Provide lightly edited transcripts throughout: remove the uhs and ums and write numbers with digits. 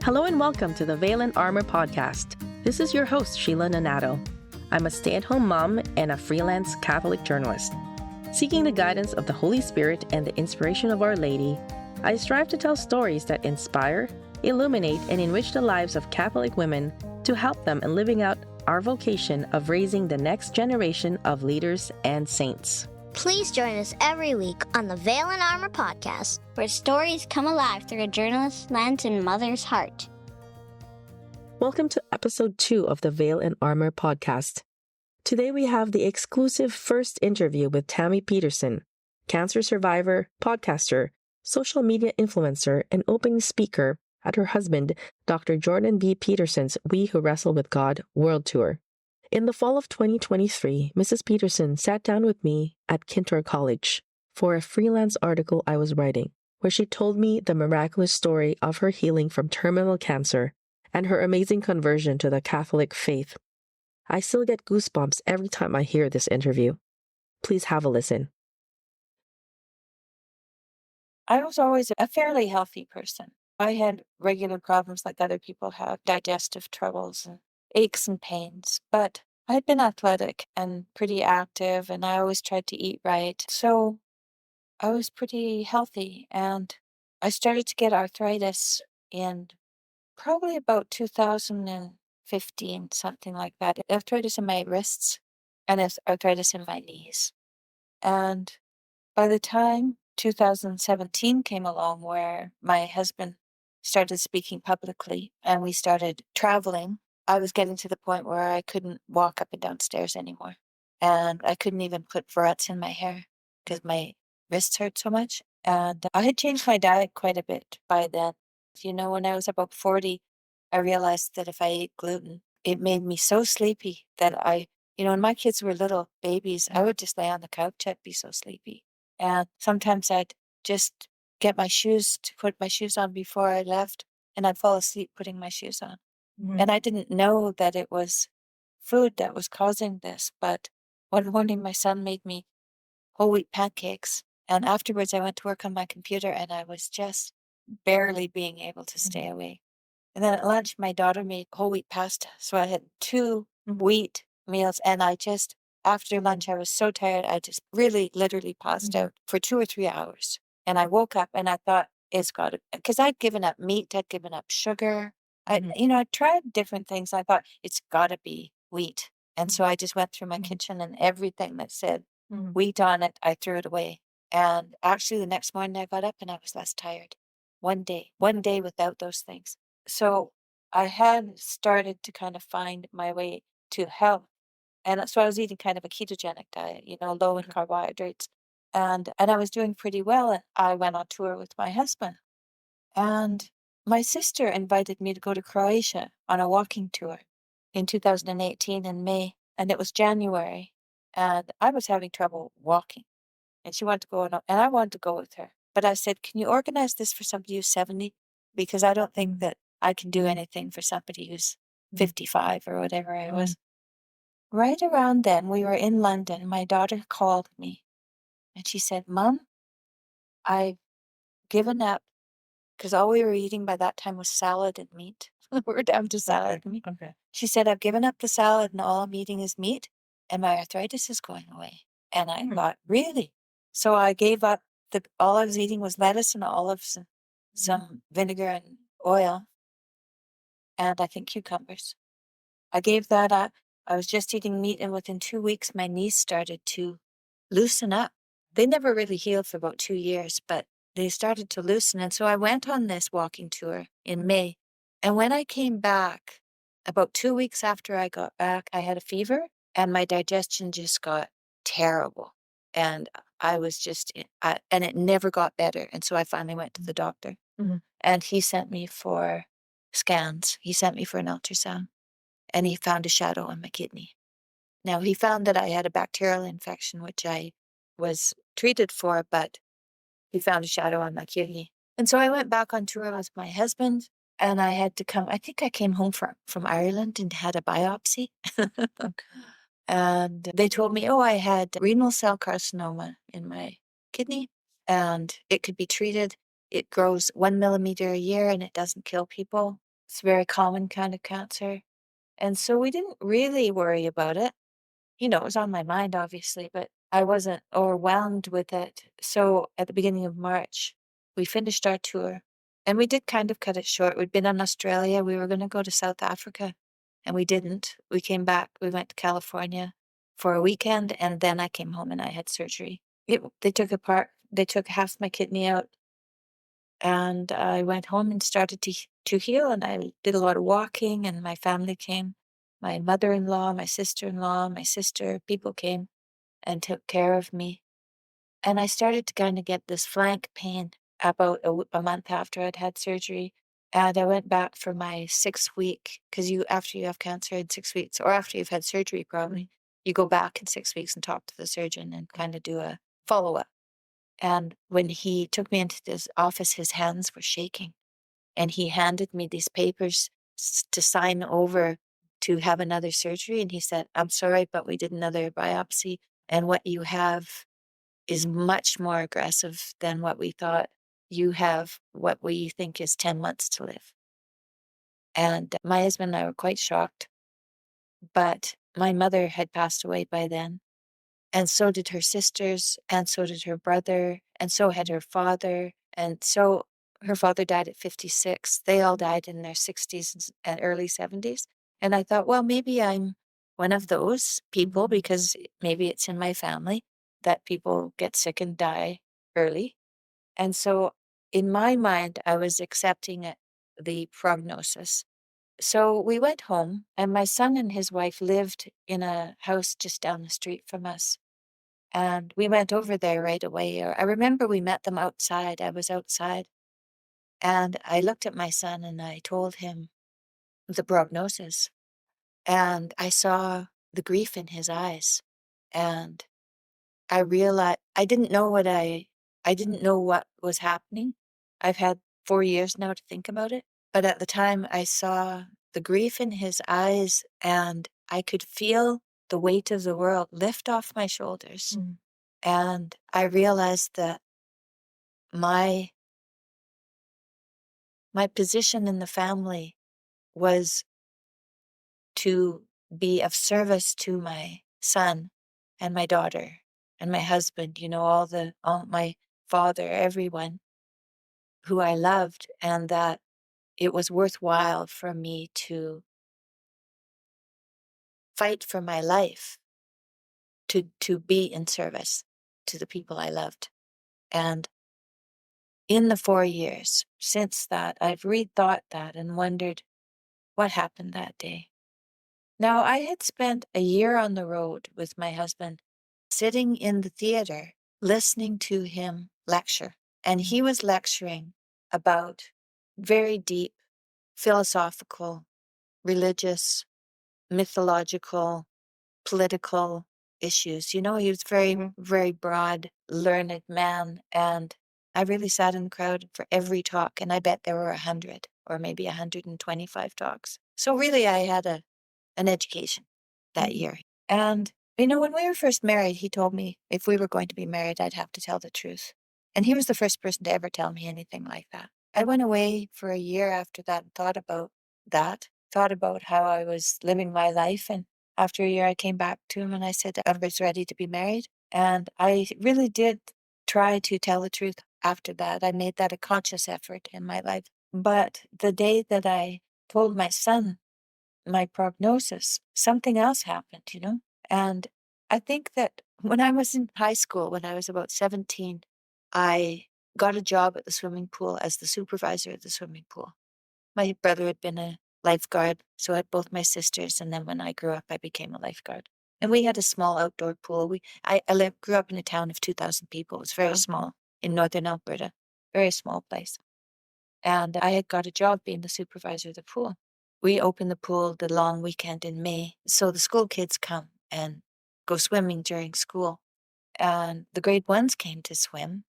Hello and welcome to the Veil and Armor podcast. This is your host, Sheila Nanato. I'm a stay-at-home mom and a freelance Catholic journalist. Seeking the guidance of the Holy Spirit and the inspiration of Our Lady, I strive to tell stories that inspire, illuminate, and enrich the lives of Catholic women to help them in living out our vocation of raising the next generation of leaders and saints. Please join us every week on the Veil and Armor podcast, where stories come alive through a journalist's lens and mother's heart. Welcome to episode 2 of the Veil and Armor podcast. Today we have the exclusive first interview with Tammy Peterson, cancer survivor, podcaster, social media influencer, and opening speaker at her husband, Dr. Jordan B. Peterson's We Who Wrestle with God World Tour. In the fall of 2023, Mrs. Peterson sat down with me at Kintor College for a freelance article I was writing, where she told me the miraculous story of her healing from terminal cancer and her amazing conversion to the Catholic faith. I still get goosebumps every time I hear this interview. Please have a listen. I was always a fairly healthy person. I had regular problems like other people have, digestive troubles and aches and pains, but I had been athletic and pretty active, and I always tried to eat right. So I was pretty healthy, and I started to get arthritis in probably about 2015, something like that. Arthritis in my wrists and arthritis in my knees. And by the time 2017 came along, where my husband started speaking publicly and we started traveling, I was getting to the point where I couldn't walk up and down stairs anymore. And I couldn't even put barrettes in my hair because my wrists hurt so much. And I had changed my diet quite a bit by then. You know, when I was about 40, I realized that if I ate gluten, it made me so sleepy that when my kids were little babies, I would just lay on the couch. I'd be so sleepy. And sometimes I'd just get my shoes to put my shoes on before I left, and I'd fall asleep putting my shoes on. Mm-hmm. And I didn't know that it was food that was causing this. But one morning, my son made me whole wheat pancakes. And afterwards, I went to work on my computer, and I was just barely being able to stay awake. And then at lunch, my daughter made whole wheat pasta. So I had 2 wheat meals, and after lunch, I was so tired, I just really literally passed out for 2 or 3 hours. And I woke up and I thought, because I'd given up meat, I'd given up sugar. I tried different things. I thought, it's got to be wheat. And so I just went through my kitchen, and everything that said wheat on it, I threw it away. And actually the next morning I got up and I was less tired. One day without those things. So I had started to kind of find my way to health. And so I was eating kind of a ketogenic diet, low in carbohydrates. And I was doing pretty well. And I went on tour with my husband. And my sister invited me to go to Croatia on a walking tour in 2018 in May. And it was January. And I was having trouble walking. And she wanted to go, and I wanted to go with her. But I said, can you organize this for somebody who's 70? Because I don't think that I can do anything for somebody who's 55 or whatever I was. Right around then, we were in London. My daughter called me and she said, Mom, I've given up, because all we were eating by that time was salad and meat. We were down to salad and meat. Okay. She said, I've given up the salad and all I'm eating is meat and my arthritis is going away. And I thought, really? So I gave up. All I was eating was lettuce and olives and some vinegar and oil, and I think cucumbers. I gave that up. I was just eating meat, and within 2 weeks, my knees started to loosen up. They never really healed for about 2 years, but they started to loosen. And so I went on this walking tour in May. And when I came back, about 2 weeks after I got back, I had a fever, and my digestion just got terrible. And I was and it never got better. And so I finally went to the doctor, and he sent me for scans. He sent me for an ultrasound, and he found a shadow on my kidney. Now, he found that I had a bacterial infection, which I was treated for, but he found a shadow on my kidney. And so I went back on tour with my husband, and I had to I think I came home from Ireland and had a biopsy. And they told me, I had renal cell carcinoma in my kidney, and it could be treated. It grows 1 millimeter a year, and it doesn't kill people. It's a very common kind of cancer. And so we didn't really worry about it. It was on my mind, obviously, but I wasn't overwhelmed with it. So at the beginning of March, we finished our tour and we did kind of cut it short. We'd been in Australia. We were going to go to South Africa and we didn't. We came back. We went to California for a weekend and then I came home and I had surgery. They took half my kidney out and I went home and started to heal and I did a lot of walking and my family came. My mother-in-law, my sister-in-law, my sister, people came and took care of me. And I started to kind of get this flank pain about a month after I'd had surgery. And I went back for my 6 week, because after you have cancer in 6 weeks, or after you've had surgery probably, you go back in 6 weeks and talk to the surgeon and kind of do a follow-up. And when he took me into this office, his hands were shaking. And he handed me these papers to sign over to have another surgery. And he said, I'm sorry, but we did another biopsy. And what you have is much more aggressive than what we thought. You have what we think is 10 months to live. And my husband and I were quite shocked. But my mother had passed away by then. And so did her sisters, and so did her brother, and so had her father. And so her father died at 56. They all died in their 60s and early 70s. And I thought, well, maybe I'm one of those people because maybe it's in my family that people get sick and die early. And so in my mind, I was accepting the prognosis. So we went home, and my son and his wife lived in a house just down the street from us. And we went over there right away. I remember we met them outside. I was outside. And I looked at my son and I told him the prognosis. And I saw the grief in his eyes. And I realized I didn't know what was happening. I've had 4 years now to think about it. But at the time I saw the grief in his eyes and I could feel the weight of the world lift off my shoulders. Mm. And I realized that my position in the family was to be of service to my son and my daughter and my husband, all my father, everyone who I loved, and that it was worthwhile for me to fight for my life, to be in service to the people I loved. And in the 4 years since that, I've rethought that and wondered what happened that day. Now, I had spent a year on the road with my husband, sitting in the theater, listening to him lecture. And he was lecturing about very deep philosophical, religious, mythological, political issues. He was very, very broad, learned man. And I really sat in the crowd for every talk. And I bet there were 100 or maybe 125 talks. So really, I had an education that year. And, when we were first married, he told me if we were going to be married, I'd have to tell the truth. And he was the first person to ever tell me anything like that. I went away for a year after that and thought about how I was living my life. And after a year, I came back to him and I said I was ready to be married. And I really did try to tell the truth after that. I made that a conscious effort in my life. But the day that I told my son my prognosis, something else happened, And I think that when I was in high school, when I was about 17, I got a job at the swimming pool as the supervisor at the swimming pool. My brother had been a lifeguard, so had both my sisters. And then when I grew up, I became a lifeguard. And we had a small outdoor pool. I grew up in a town of 2,000 people. It was very small in northern Alberta, very small place. And I had got a job being the supervisor of the pool. We opened the pool the long weekend in May. So the school kids come and go swimming during school. And the grade ones came to swim.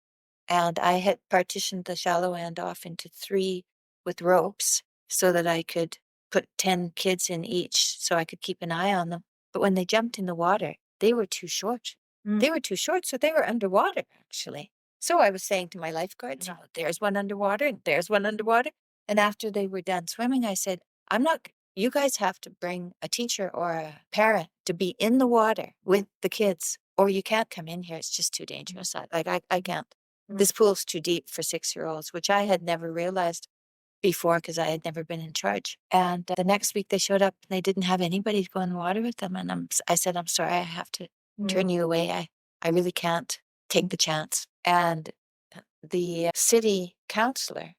And I had partitioned the shallow end off into 3 with ropes so that I could put 10 kids in each so I could keep an eye on them. But when they jumped in the water, they were too short. They were too short, so they were underwater, actually. So I was saying to my lifeguards, there's one underwater, and there's one underwater. And after they were done swimming, I said, you guys have to bring a teacher or a parent to be in the water with the kids, or you can't come in here. It's just too dangerous. I can't. This pool's too deep for 6-year-olds, which I had never realized before because I had never been in charge. And the next week they showed up and they didn't have anybody to go in the water with them. And I said, I'm sorry, I have to turn you away. I really can't take the chance. And the city councillor,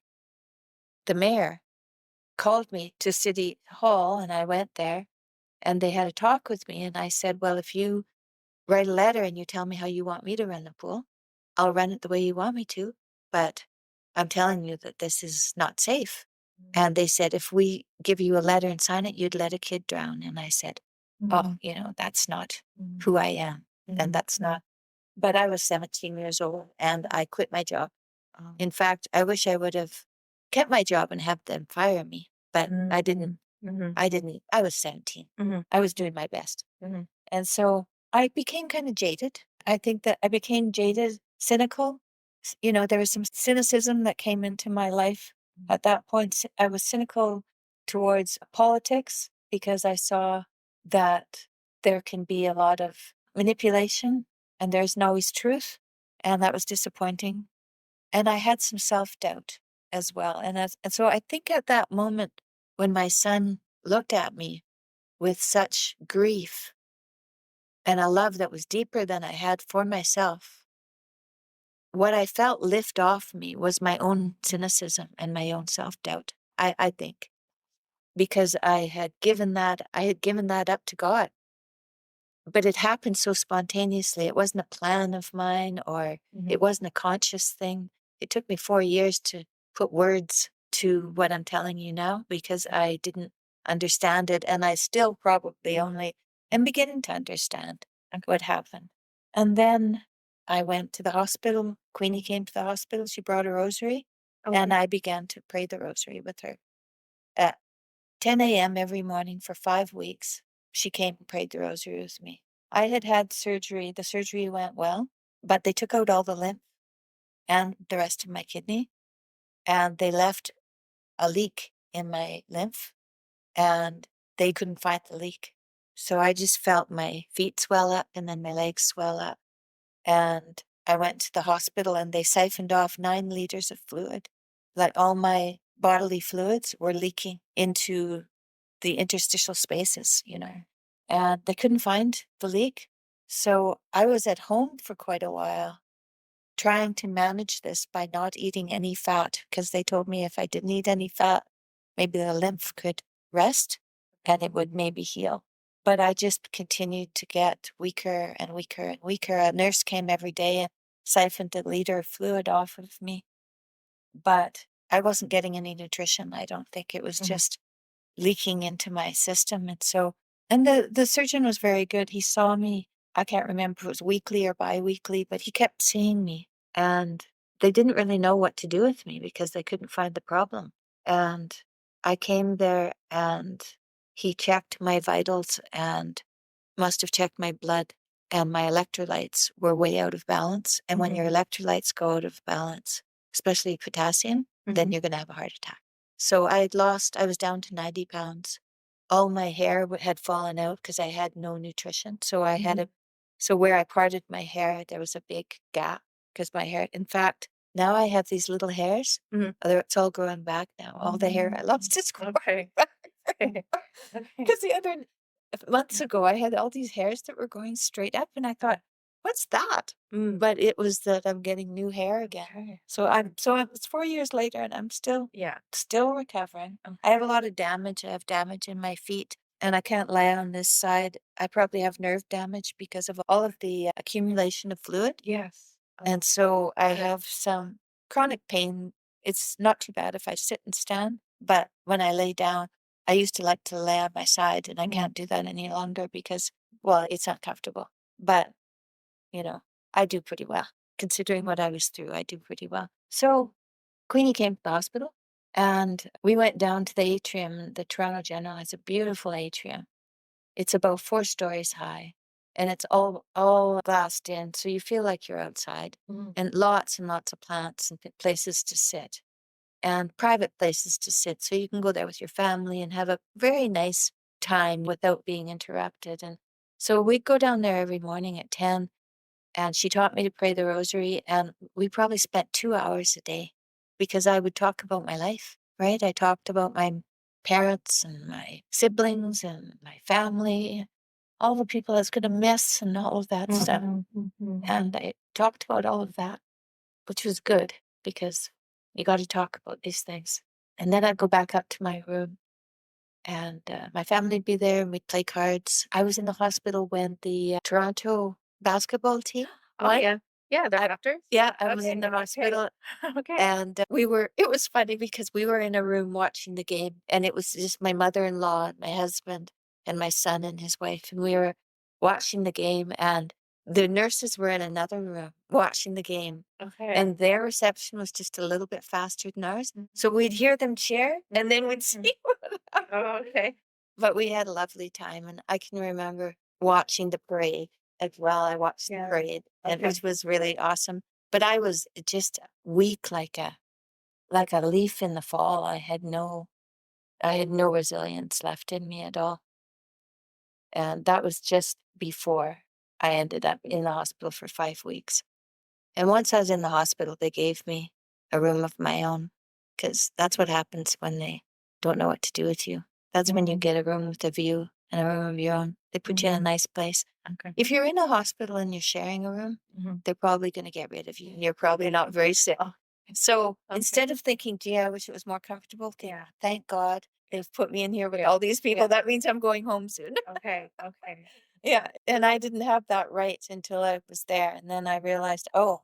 the mayor, called me to City Hall, and I went there and they had a talk with me. And I said, well, if you write a letter and you tell me how you want me to run the pool, I'll run it the way you want me to. But I'm telling you that this is not safe. And they said, if we give you a letter and sign it, you'd let a kid drown. And I said, oh, that's not who I am. And that's not. But I was 17 years old and I quit my job. In fact, I wish I would have kept my job and have them fire me, but I didn't. I didn't. I was 17. I was doing my best. And so I became kind of jaded. I think that I became jaded, cynical. There was some cynicism that came into my life. At that point, I was cynical towards politics because I saw that there can be a lot of manipulation and there isn't always truth. And that was disappointing. And I had some self-doubt as well. And so I think at that moment when my son looked at me with such grief and a love that was deeper than I had for myself, what I felt lift off me was my own cynicism and my own self-doubt, I think, because I had given that up to God. But it happened so spontaneously. It wasn't a plan of mine or it wasn't a conscious thing. It took me 4 years to put words to what I'm telling you now because I didn't understand it. And I still probably only am beginning to understand what happened. And then I went to the hospital. Queenie came to the hospital. She brought a rosary. And I began to pray the rosary with her at 10 a.m. every morning for 5 weeks. She came and prayed the rosary with me. I had had surgery. The surgery went well, but they took out all the lymph and the rest of my kidney, and they left a leak in my lymph, and they couldn't find the leak. So I just felt my feet swell up and then my legs swell up. And I went to the hospital and they siphoned off 9 liters of fluid. Like all my bodily fluids were leaking into the interstitial spaces, and they couldn't find the leak. So I was at home for quite a while trying to manage this by not eating any fat because they told me if I didn't eat any fat, maybe the lymph could rest and it would maybe heal. But I just continued to get weaker and weaker and weaker. A nurse came every day and siphoned a liter of fluid off of me. But I wasn't getting any nutrition, I don't think. It was just leaking into my system. And the surgeon was very good. He saw me, I can't remember if it was weekly or bi-weekly, but he kept seeing me. And they didn't really know what to do with me because they couldn't find the problem. And I came there and he checked my vitals and must have checked my blood, and my electrolytes were way out of balance. And when your electrolytes go out of balance, especially potassium, then you're going to have a heart attack. So I was down to 90 pounds. All my hair had fallen out because I had no nutrition. So so where I parted my hair, there was a big gap because my hair, in fact, now I have these little hairs. It's all growing back now. All the hair I lost is growing back. Because the other months ago, I had all these hairs that were going straight up, and I thought, what's that? But it was that I'm getting new hair again. Okay. So it's 4 years later, and I'm still recovering. I have a lot of damage. I have damage in my feet, and I can't lie on this side. I probably have nerve damage because of all of the accumulation of fluid. Yes. And so I have some chronic pain. It's not too bad if I sit and stand, but when I lay down, I used to like to lay on my side, and I can't do that any longer because, well, it's uncomfortable. But, I do pretty well. Considering what I was through, I do pretty well. So Queenie came to the hospital, and we went down to the atrium. The Toronto General has a beautiful atrium. It's about 4 stories high, and it's all glassed in, so you feel like you're outside, and lots of plants and places to sit. and private places to sit. So you can go there with your family and have a very nice time without being interrupted. And so we'd go down there every morning at 10, and she taught me to pray the Rosary. And we probably spent 2 hours a day because I would talk about my life, right? I talked about my parents and my siblings and my family, all the people I was going to miss and all of that stuff. And I talked about all of that, which was good because you got to talk about these things. And then I'd go back up to my room, and my family would be there and we'd play cards. I was in the hospital when the Toronto basketball team won. yeah. Yeah, the Raptors. Yeah, I was in the hospital. Okay. And it was funny because we were in a room watching the game, and it was just my mother-in-law and my husband and my son and his wife. And we were watching the game, and the nurses were in another room watching the game. Okay. And their reception was just a little bit faster than ours. So we'd hear them cheer, and then we'd see what happened. Oh, okay. But we had a lovely time, and I can remember watching the parade as well. I watched the parade, and which was really awesome. But I was just weak like a leaf in the fall. I had no resilience left in me at all. And that was just before I ended up in the hospital for 5 weeks. And once I was in the hospital, they gave me a room of my own, because that's what happens when they don't know what to do with you. That's when you get a room with a view and a room of your own. They put you in a nice place. Okay. If you're in a hospital and you're sharing a room, they're probably going to get rid of you, and you're probably not very sick. So instead of thinking, gee, I wish it was more comfortable, thank God they've put me in here with all these people. That means I'm going home soon. Okay. Okay. Yeah. And I didn't have that right until I was there. And then I realized, oh,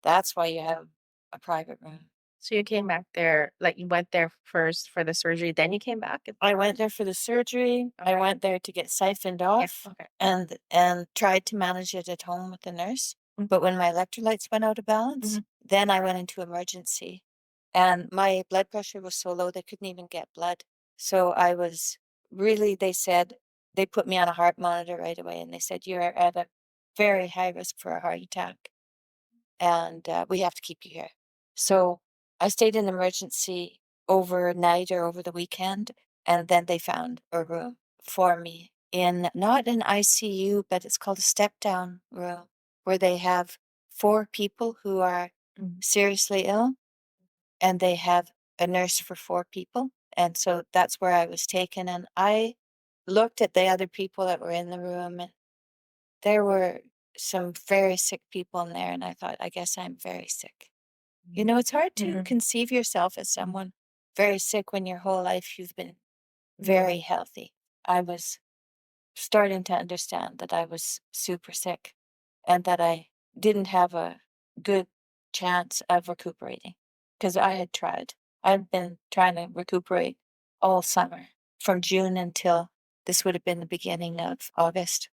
that's why you have a private room. So you came back there, like you went there first for the surgery, then you came back? I went there for the surgery. I went there to get siphoned off, Okay. and tried to manage it at home with the nurse. But when my electrolytes went out of balance, then I went into emergency. And my blood pressure was so low they couldn't even get blood. So I was really, they put me on a heart monitor right away, and they said, you're at a very high risk for a heart attack, and we have to keep you here. So I stayed in emergency overnight or over the weekend, and then they found a room for me in not an ICU, but it's called a step down room, where they have 4 people who are seriously ill, and they have a nurse for 4 people. And so that's where I was taken. And I looked at the other people that were in the room, and there were some very sick people in there. And I thought, I guess I'm very sick. You know, it's hard to conceive yourself as someone very sick when your whole life you've been very healthy. I was starting to understand that I was super sick, and that I didn't have a good chance of recuperating, because I had tried. I'd been trying to recuperate all summer from June until this would have been the beginning of August.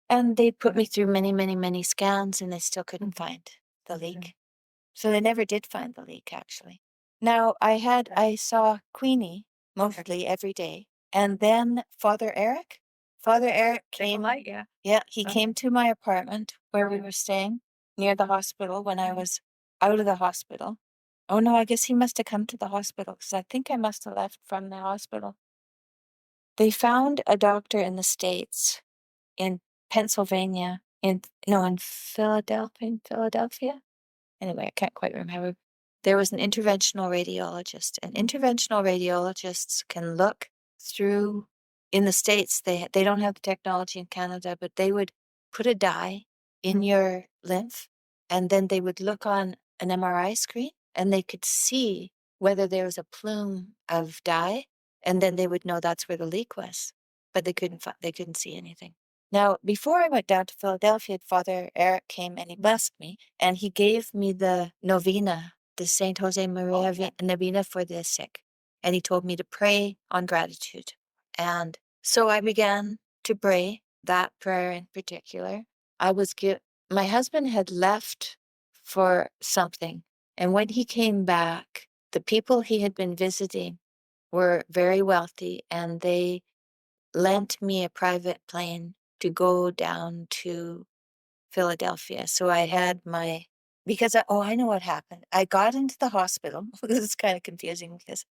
And they put me through many, many, many scans, and they still couldn't find the leak. So they never did find the leak, actually. Now, I saw Queenie mostly every day. And then Father Eric came. Yeah, he came to my apartment where we were staying near the hospital when I was out of the hospital. Oh no, I guess he must have come to the hospital, because I think I must have left from the hospital. They found a doctor in the States, in Pennsylvania, in Philadelphia. Anyway, I can't quite remember. There was an interventional radiologist, and interventional radiologists can look through. In the States, they don't have the technology in Canada, but they would put a dye in your lymph, and then they would look on an MRI screen, and they could see whether there was a plume of dye, and then they would know that's where the leak was. But they couldn't see anything. Now, before I went down to Philadelphia, Father Eric came and he blessed me, and he gave me the novena, the Saint Jose Maria novena for the sick. And he told me to pray on gratitude. And so I began to pray that prayer in particular. My husband had left for something. And when he came back, the people he had been visiting were very wealthy, and they lent me a private plane to go down to Philadelphia. So I had my because I know what happened. I got into the hospital. This is kind of confusing because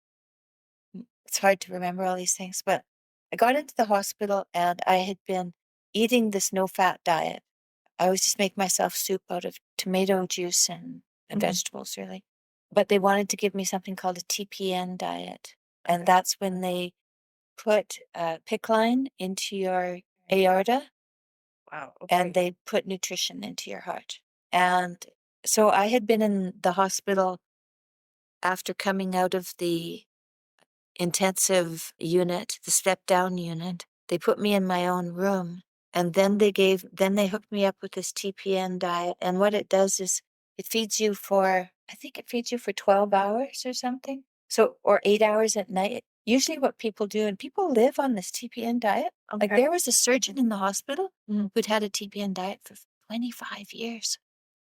it's hard to remember all these things, but I got into the hospital and I had been eating this no-fat diet. I always just make myself soup out of tomato juice and vegetables, really. But they wanted to give me something called a TPN diet. And that's when they put PICC line into your aorta. Wow. And they put nutrition into your heart. And so I had been in the hospital after coming out of the intensive unit, the step down unit. They put me in my own room, and then they hooked me up with this TPN diet. And what it does is it feeds you for, I think it feeds you for 12 hours or something. So, or 8 hours at night. Usually what people do, and people live on this TPN diet. Like there was a surgeon in the hospital who'd had a TPN diet for 25 years.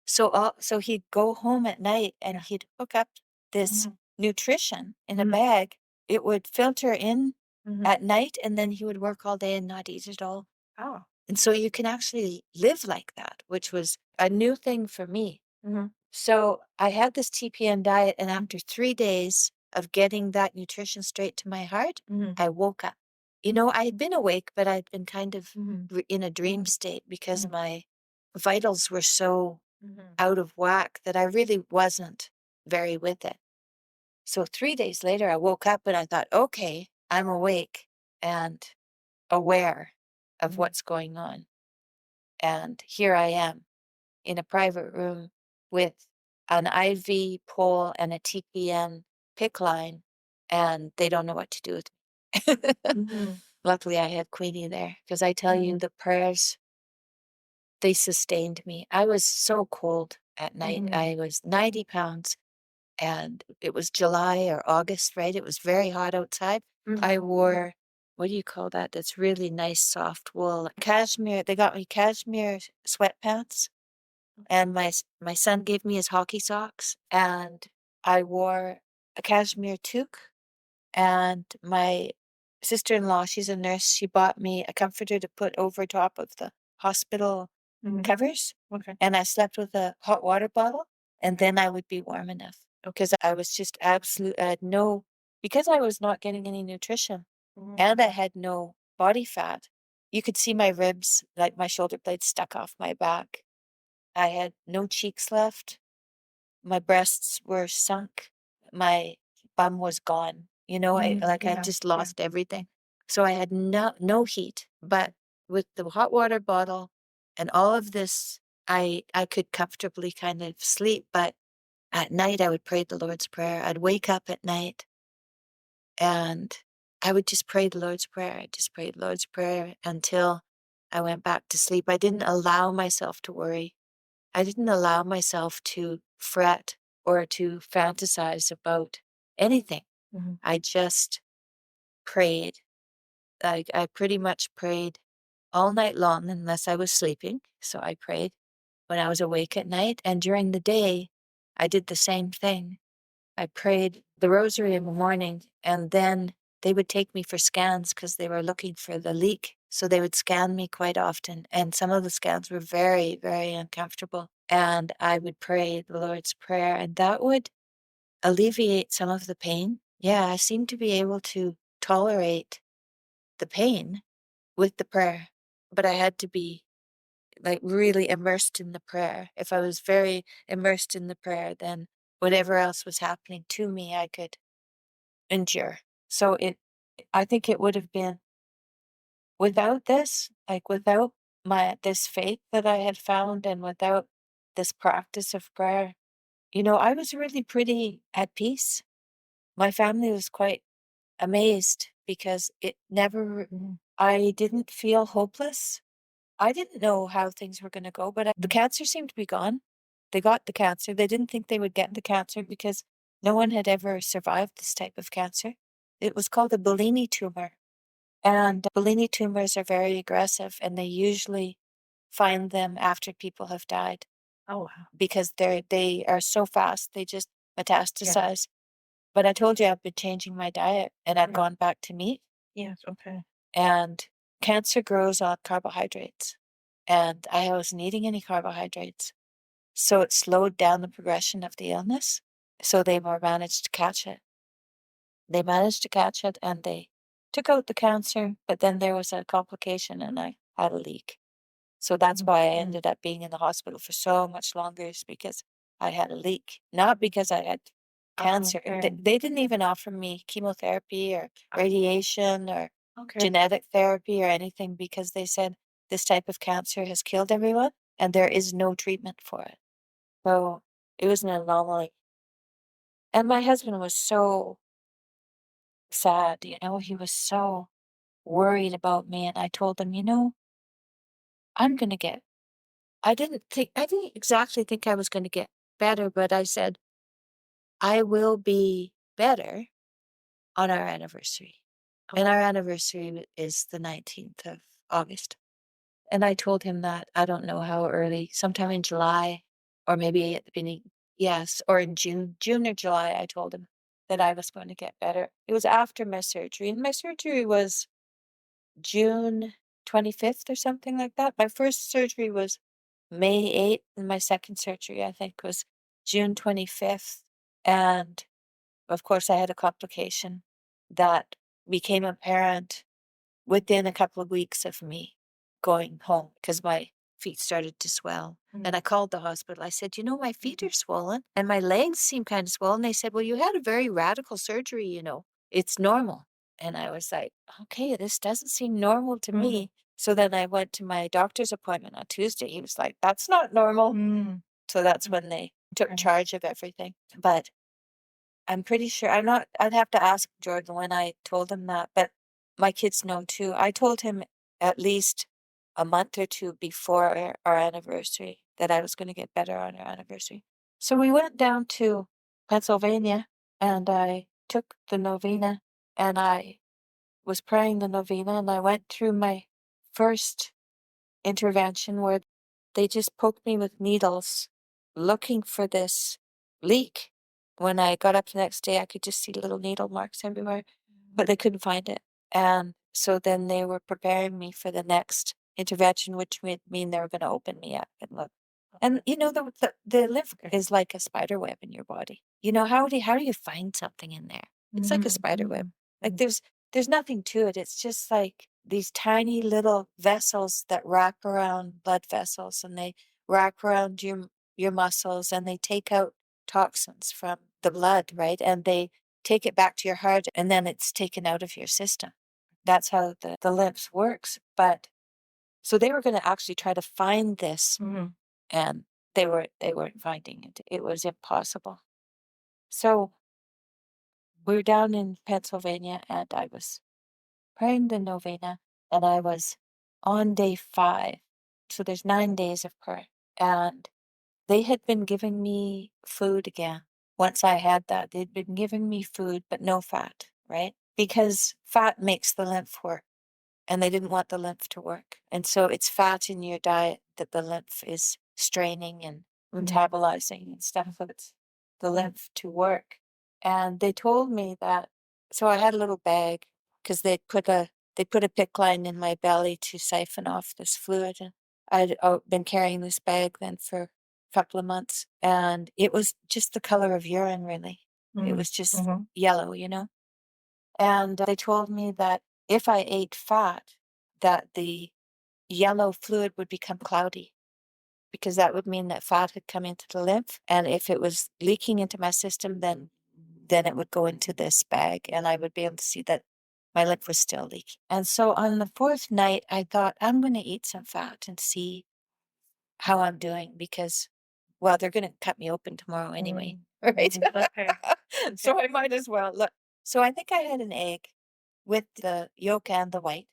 So he'd go home at night and he'd hook up this nutrition in a bag. It would filter in at night, and then he would work all day and not eat at all. Oh. And so you can actually live like that, which was a new thing for me. So I had this TPN diet, and after 3 days of getting that nutrition straight to my heart, I woke up. You know, I had been awake, but I'd been kind of in a dream state because my vitals were so out of whack that I really wasn't very with it. So 3 days later, I woke up and I thought, okay, I'm awake and aware of what's going on. And here I am in a private room with an IV pole and a TPN PICC line, and they don't know what to do with me. Luckily, I had Queenie there, because I tell you, the prayers, they sustained me. I was so cold at night. I was 90 pounds, and it was July or August, right? It was very hot outside. I wore, what do you call that? That's really nice, soft wool. Cashmere. They got me cashmere sweatpants, and my son gave me his hockey socks, and I wore a cashmere toque, and my sister-in-law, she's a nurse, she bought me a comforter to put over top of the hospital covers. And I slept with a hot water bottle, and then I would be warm enough, because I was just absolute, I had no, because I was not getting any nutrition, and I had no body fat. You could see my ribs, like my shoulder blades stuck off my back. I had no cheeks left. My breasts were sunk. My bum was gone. You know, I just lost everything. So I had no heat, but with the hot water bottle and all of this, I could comfortably kind of sleep. But at night, I would pray the Lord's Prayer. I'd wake up at night and I would just pray the Lord's Prayer. I just prayed the Lord's Prayer until I went back to sleep. I didn't allow myself to worry. I didn't allow myself to fret or to fantasize about anything. I just prayed. I pretty much prayed all night long unless I was sleeping. So I prayed when I was awake at night. And during the day, I did the same thing. I prayed the Rosary in the morning, and then they would take me for scans because they were looking for the leak. So they would scan me quite often. And some of the scans were very, very uncomfortable. And I would pray the Lord's Prayer, and that would alleviate some of the pain. Yeah, I seemed to be able to tolerate the pain with the prayer, but I had to be like really immersed in the prayer. If I was very immersed in the prayer, then whatever else was happening to me, I could endure. So I think it would have been without this, like without this faith that I had found, and without this practice of prayer, you know, I was really pretty at peace. My family was quite amazed because it never, I didn't feel hopeless. I didn't know how things were going to go, but the cancer seemed to be gone. They got the cancer. They didn't think they would get the cancer because no one had ever survived this type of cancer. It was called a Bellini tumor. And Bellini tumors are very aggressive, and they usually find them after people have died. Oh, wow. Because they are so fast, they just metastasize. But I told you I've been changing my diet, and I've gone back to meat. Yes, okay. And cancer grows on carbohydrates, and I wasn't eating any carbohydrates. So it slowed down the progression of the illness. So they managed to catch it. They managed to catch it and they took out the cancer, but then there was a complication and I had a leak. So that's why I ended up being in the hospital for so much longer, is because I had a leak, not because I had cancer. They didn't even offer me chemotherapy or radiation or genetic therapy or anything, because they said this type of cancer has killed everyone and there is no treatment for it. So it was an anomaly. And my husband was so sad, he was so worried about me. And I told him, I'm going to get, I didn't exactly think I was going to get better, but I said, I will be better on our anniversary. And our anniversary is the 19th of August. And I told him that, I don't know how early, sometime in July, or maybe at the beginning, yes, or in June or July, I told him that I was going to get better. It was after my surgery, and my surgery was June 25th or something like that. My first surgery was May 8th, and my second surgery, I think, was June 25th. And of course, I had a complication that became apparent within a couple of weeks of me going home, because my feet started to swell. And I called the hospital. I said, my feet are swollen and my legs seem kind of swollen. They said, well, you had a very radical surgery, it's normal. And I was like, okay, this doesn't seem normal to me. So then I went to my doctor's appointment on Tuesday. He was like, that's not normal. So that's when they took charge of everything. But I'm pretty sure I'd have to ask Jordan when I told him that, but my kids know too. I told him at least a month or two before our anniversary that I was going to get better on our anniversary. So we went down to Pennsylvania and I took the novena and I was praying the novena, and I went through my first intervention where they just poked me with needles looking for this leak. When I got up the next day, I could just see little needle marks everywhere, but they couldn't find it. And so then they were preparing me for the next intervention, which would mean they were going to open me up and look. And the lymph is like a spider web in your body. How do you find something in there? It's like a spider web. Like there's nothing to it. It's just like these tiny little vessels that wrap around blood vessels, and they wrap around your muscles, and they take out toxins from the blood, right? And they take it back to your heart, and then it's taken out of your system. That's how the lymph works. But so they were going to actually try to find this, and they weren't finding it. It was impossible. So we were down in Pennsylvania, and I was praying the novena, and I was on day 5. So there's 9 days of prayer, and they had been giving me food again. Once I had that, they'd been giving me food, but no fat, right? Because fat makes the lymph work, and they didn't want the lymph to work. And so it's fat in your diet that the lymph is straining and metabolizing and stuff for the lymph to work. And they told me that, so I had a little bag, because they put a PICC line in my belly to siphon off this fluid. And I'd been carrying this bag then for a couple of months, and it was just the color of urine, really. It was just yellow, And they told me that if I ate fat, that the yellow fluid would become cloudy, because that would mean that fat had come into the lymph. And if it was leaking into my system, then it would go into this bag, and I would be able to see that my lymph was still leaking. And so on the 4th night, I thought, I'm going to eat some fat and see how I'm doing, because, well, they're going to cut me open tomorrow anyway, right? Okay. So I might as well look. So I think I had an egg with the yolk and the white,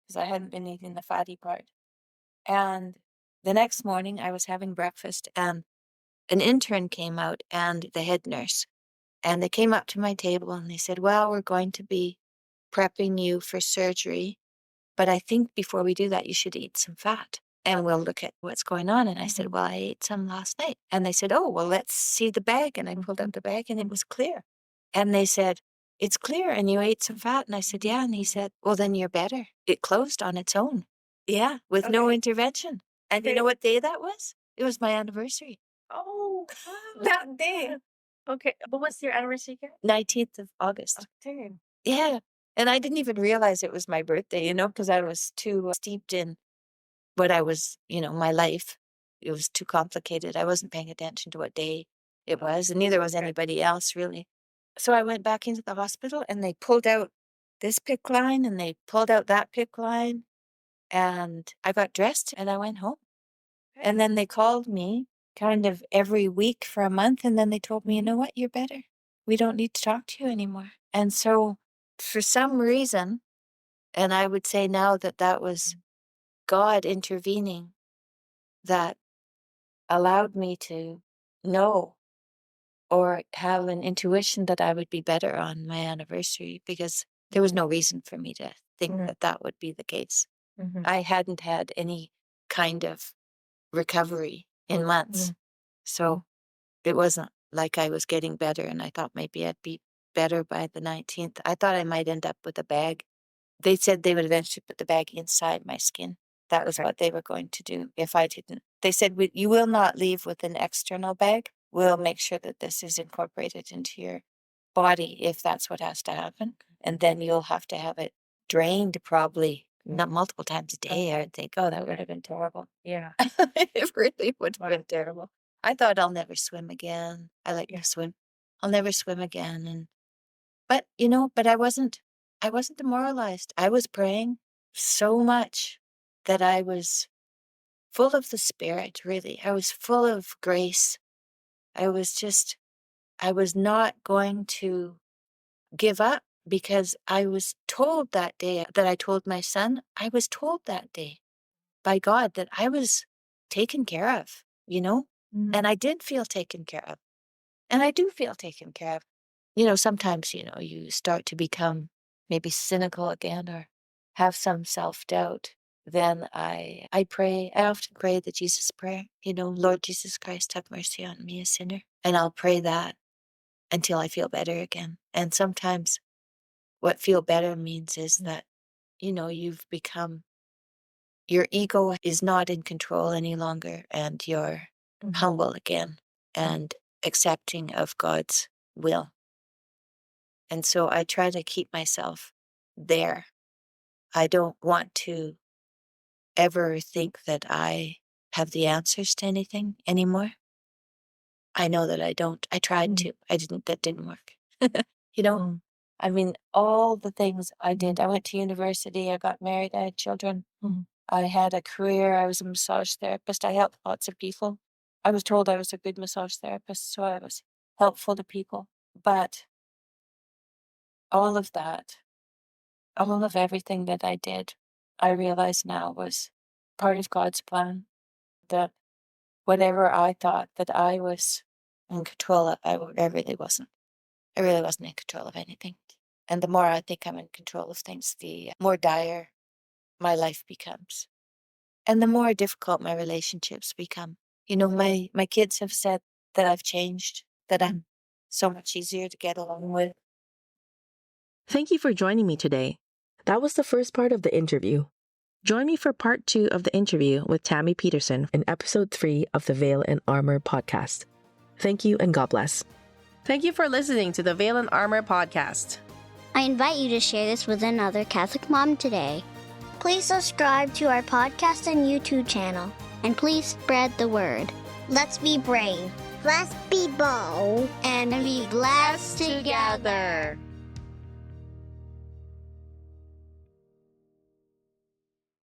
because I hadn't been eating the fatty part. And the next morning I was having breakfast, and an intern came out, and the head nurse, and they came up to my table and they said, well, we're going to be prepping you for surgery, but I think before we do that, you should eat some fat, and we'll look at what's going on. And I said, well, I ate some last night. And they said, oh, well, let's see the bag. And I pulled out the bag, and it was clear. And they said, it's clear, and you ate some fat. And I said, yeah. And he said, well, then you're better. It closed on its own. Yeah, with no intervention. And you know what day that was? It was my anniversary. that day. Okay. What was your anniversary again? 19th of August. October. Yeah. And I didn't even realize it was my birthday, because I was too steeped in what I was, my life. It was too complicated. I wasn't paying attention to what day it was, and neither was anybody else, really. So I went back into the hospital, and they pulled out this PICC line, and they pulled out that PICC line, and I got dressed, and I went home. And then they called me kind of every week for a month, and then they told me, you know what, you're better. We don't need to talk to you anymore. And so for some reason, and I would say now that was God intervening, that allowed me to know or have an intuition that I would be better on my anniversary, because there was no reason for me to think that would be the case. I hadn't had any kind of recovery in months. So it wasn't like I was getting better and I thought maybe I'd be better by the 19th. I thought I might end up with a bag. They said they would eventually put the bag inside my skin. That was what they were going to do if I didn't. They said, you will not leave with an external bag. We'll make sure that this is incorporated into your body if that's what has to happen. And then you'll have to have it drained probably not multiple times a day. I would think, oh, that would have been terrible. Yeah. It really would have been terrible. I thought I'll never swim again. I like to swim. I'll never swim again. But I wasn't demoralized. I was praying so much that I was full of the Spirit, really. I was full of grace. I was not going to give up, because I was told that day that I told my son, I was told that day by God that I was taken care of, and I did feel taken care of. And I do feel taken care of. Sometimes, you start to become maybe cynical again or have some self-doubt. Then I pray. I often pray the Jesus prayer, Lord Jesus Christ, have mercy on me, a sinner. And I'll pray that until I feel better again. And sometimes what feel better means is that, you've become, your ego is not in control any longer, and you're humble again and accepting of God's will. And so I try to keep myself there. I don't want to ever think that I have the answers to anything anymore. I know that I don't. I tried to. That didn't work. I mean, all the things I did. I went to university, I got married, I had children. I had a career, I was a massage therapist. I helped lots of people. I was told I was a good massage therapist, so I was helpful to people. But all of that, all of everything that I did, I realize now was part of God's plan. That whatever I thought that I was in control of, I really wasn't. I really wasn't in control of anything. And the more I think I'm in control of things, the more dire my life becomes. And the more difficult my relationships become. My kids have said that I've changed, that I'm so much easier to get along with. Thank you for joining me today. That was the first part of the interview. Join me for part 2 of the interview with Tammy Peterson in episode 3 of the Veil and Armor podcast. Thank you and God bless. Thank you for listening to the Veil and Armor podcast. I invite you to share this with another Catholic mom today. Please subscribe to our podcast and YouTube channel, and please spread the word. Let's be brave. Let's be bold. And be blessed together.